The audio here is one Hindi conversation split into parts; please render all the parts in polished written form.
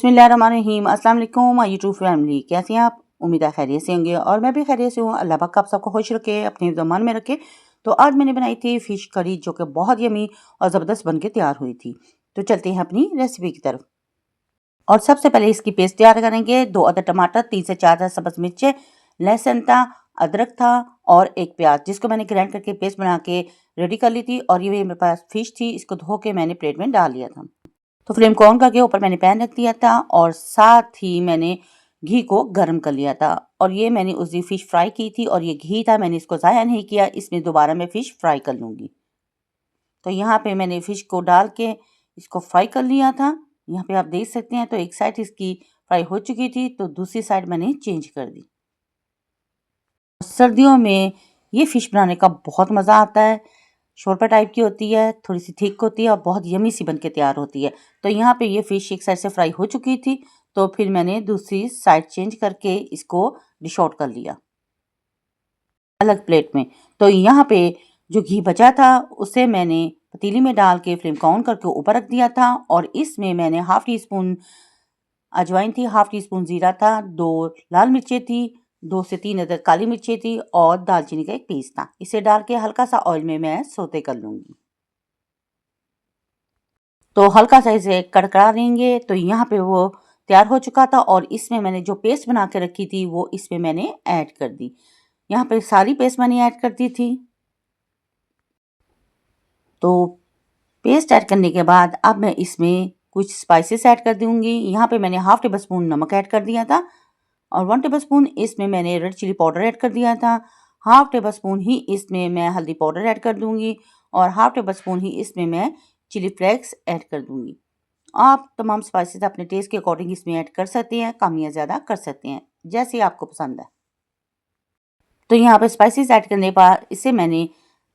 बिस्मिल्लाहिर्रहमानिर्रहीम। अस्सलाम वालेकुम माय यूट्यूब फैमिली, कैसे हैं आप? उम्मीद है खैरियत से होंगे और मैं भी खैरियत से हूँ। अल्लाह पाक आप सबको खुश रखे, अपने ज़मान में रखे। तो आज मैंने बनाई थी फ़िश करी जो कि बहुत यमी और ज़बरदस्त बन के तैयार हुई थी। तो चलते हैं अपनी रेसिपी की तरफ। और सबसे पहले इसकी पेस्ट तैयार करेंगे। 2 अदद टमाटर, 3 से 4 सब्ज़ मिर्चें, लहसुन था, अदरक था और एक प्याज जिसको मैंने ग्राइंड करके पेस्ट बना के रेडी कर ली थी। और ये मेरे पास फ़िश थी, इसको धो के मैंने प्लेट में डाल लिया था। तो फ्लेम को ऑन करके ऊपर मैंने पैन रख दिया था और साथ ही मैंने घी को गर्म कर लिया था। और ये मैंने उस दिन फ़िश फ्राई की थी और ये घी था, मैंने इसको ज़ाया नहीं किया, इसमें दोबारा मैं फ़िश फ्राई कर लूँगी। तो यहाँ पे मैंने फ़िश को डाल के इसको फ्राई कर लिया था। यहाँ पे आप देख सकते हैं। तो एक साइड इसकी फ्राई हो चुकी थी तो दूसरी साइड मैंने चेंज कर दी। सर्दियों में ये फ़िश बनाने का बहुत मज़ा आता है। शोरपा टाइप की होती है, थोड़ी सी थिक होती है और बहुत यमी सी बन के तैयार होती है। तो यहाँ पे ये फ़िश एक साइड से फ्राई हो चुकी थी तो फिर मैंने दूसरी साइड चेंज करके इसको डिश आउट कर लिया अलग प्लेट में। तो यहाँ पे जो घी बचा था उसे मैंने पतीली में डाल के फ्लेम को ऑन करके ऊपर रख दिया था। और इसमें मैंने हाफ़ टी स्पून अजवाइन थी, हाफ़ टी स्पून ज़ीरा था, 2 लाल मिर्चें थी, 2 से 3 अदद काली मिर्चें थी और दालचीनी का एक पीस था। इसे डाल के हल्का सा ऑयल में मैं सौते कर लूँगी। तो हल्का सा इसे कड़कड़ा देंगे। तो यहाँ पे वो तैयार हो चुका था और इसमें मैंने जो पेस्ट बना के रखी थी वो इसमें मैंने ऐड कर दी। यहाँ पे सारी पेस्ट मैंने ऐड कर दी थी। तो पेस्ट ऐड करने के बाद अब मैं इसमें कुछ स्पाइसेस ऐड कर दूँगी। यहाँ पे मैंने हाफ़ टेबल स्पून नमक ऐड कर दिया था और 1 टेबल स्पून इसमें मैंने रेड चिली पाउडर ऐड कर दिया था। हाफ़ टेबल स्पून ही इसमें मैं हल्दी पाउडर ऐड कर दूँगी और हाफ़ टेबल स्पून ही इसमें मैं चिली फ्लेक्स ऐड कर दूँगी। आप तमाम स्पाइसेस अपने टेस्ट के अकॉर्डिंग इसमें ऐड कर सकते हैं, कम या ज़्यादा कर सकते हैं, जैसे आपको पसंद है। तो यहाँ पे स्पाइसेस ऐड करने के बाद इसे मैंने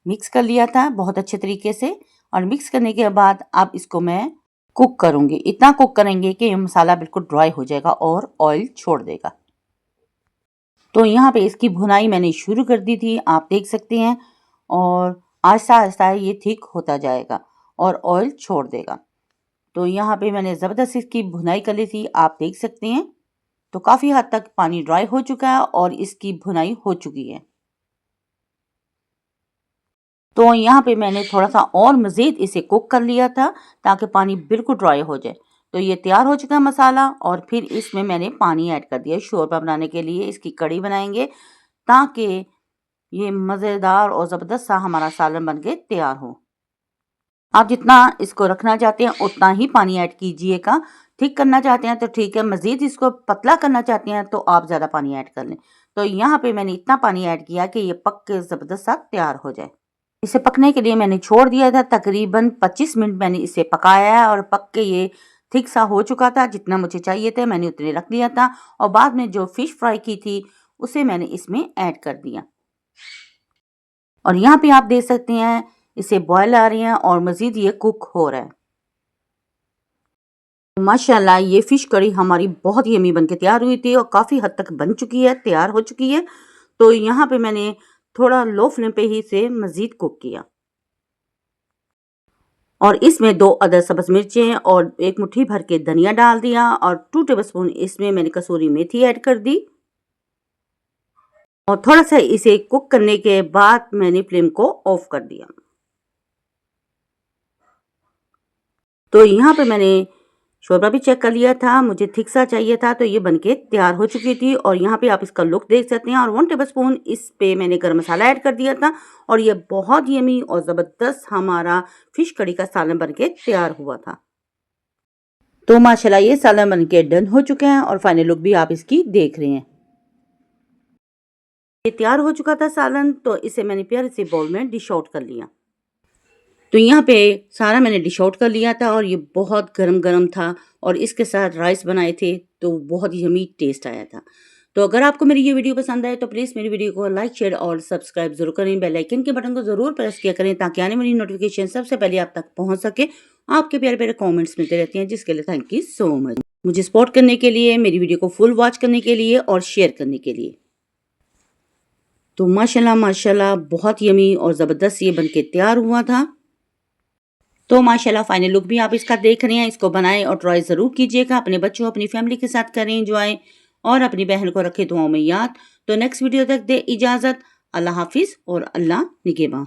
मिक्स कर लिया था बहुत अच्छे तरीके से। और मिक्स करने के बाद अब इसको मैं कुक करूँगी। इतना कुक करेंगे कि ये मसाला बिल्कुल ड्राई हो जाएगा और ऑयल छोड़ देगा। तो यहाँ पे इसकी भुनाई मैंने शुरू कर दी थी, आप देख सकते हैं। और आहिस्ता आहिस्ता ये थिक होता जाएगा और ऑयल छोड़ देगा। तो यहाँ पे मैंने ज़बरदस्त इसकी भुनाई कर ली थी, आप देख सकते हैं। तो काफ़ी हद तक पानी ड्राई हो चुका है और इसकी भुनाई हो चुकी है। तो यहाँ पे मैंने थोड़ा सा और मज़ीद इसे कुक कर लिया था ताकि पानी बिल्कुल ड्राई हो जाए। तो ये तैयार हो चुका मसाला और फिर इसमें मैंने पानी ऐड कर दिया शोरबा बनाने के लिए। इसकी कड़ी बनाएंगे ताकि ये मज़ेदार और ज़बरदस्त सा हमारा सालन बन के तैयार हो। आप जितना इसको रखना चाहते हैं उतना ही पानी ऐड कीजिएगा। ठीक करना चाहते हैं तो ठीक है, मज़ीद इसको पतला करना चाहते हैं तो आप ज़्यादा पानी ऐड कर लें। तो यहाँ पे मैंने इतना पानी ऐड किया कि ये पक के ज़बरदस्त सा तैयार हो जाए। इसे पकने के लिए मैंने छोड़ दिया था, तकरीबन 25 मिनट मैंने इसे पकाया है और पक के ये थिक सा हो चुका था। जितना मुझे चाहिए था मैंने उतने रख दिया था। और बाद में जो फ़िश फ्राई की थी उसे मैंने इसमें ऐड कर दिया। और यहाँ पे आप देख सकते हैं इसे बॉयल आ रही हैं और मज़ीद ये कुक हो रहा है। माशाल्लाह ये फ़िश कड़ी हमारी बहुत यमी बन के तैयार हुई थी और काफ़ी हद तक बन चुकी है, तैयार हो चुकी है। तो यहाँ पे मैंने थोड़ा लो फ्लेम पे ही इसे मज़ीद कुक किया। और इसमें 2 अदद सब्ज़ मिर्चें और 1 मुट्ठी भर के धनिया डाल दिया और 2 टेबलस्पून इसमें मैंने कसूरी मेथी ऐड कर दी। और थोड़ा सा इसे कुक करने के बाद मैंने फ्लेम को ऑफ कर दिया। तो यहाँ पे मैंने शोरबा भी चेक कर लिया था, मुझे थिक सा चाहिए था तो ये बनके तैयार हो चुकी थी। और यहाँ पे आप इसका लुक देख सकते हैं। और 1 टेबलस्पून इस पे मैंने गरम मसाला ऐड कर दिया था और ये बहुत यमी और ज़बरदस्त हमारा फ़िश कड़ी का सालन बनके तैयार हुआ था। तो माशाल्लाह ये सालन बनके डन हो चुके हैं और फाइनल लुक भी आप इसकी देख रहे हैं। ये तैयार हो चुका था सालन, तो इसे मैंने प्यारे से बाउल में डिश आउट कर लिया। तो यहाँ पे सारा मैंने डिश आउट कर लिया था और ये बहुत गरम गरम था और इसके साथ राइस बनाए थे तो बहुत यमी टेस्ट आया था। तो अगर आपको मेरी ये वीडियो पसंद आए तो प्लीज़ मेरी वीडियो को लाइक, शेयर और सब्सक्राइब जरूर करें। बेल आइकन के बटन को ज़रूर प्रेस किया करें ताकि आने वाली नोटिफिकेशन सबसे पहले आप तक पहुँच सके। आपके प्यारे प्यारे कॉमेंट्स मिलते रहते हैं जिसके लिए थैंक यू सो मच। मुझे सपोर्ट करने के लिए, मेरी वीडियो को फुल वॉच करने के लिए और शेयर करने के लिए। तो माशाल्लाह माशाल्लाह बहुत यमी और ज़बरदस्त ये बनके तैयार हुआ था। तो माशाल्लाह फाइनल लुक भी आप इसका देख रहे हैं। इसको बनाएं और ट्राई ज़रूर कीजिएगा। अपने बच्चों अपनी फैमिली के साथ करें एंजॉय और अपनी बहन को रखें दुआओं में याद। तो नेक्स्ट वीडियो तक दे इजाज़त। अल्लाह हाफिज़ और अल्लाह निगहबान।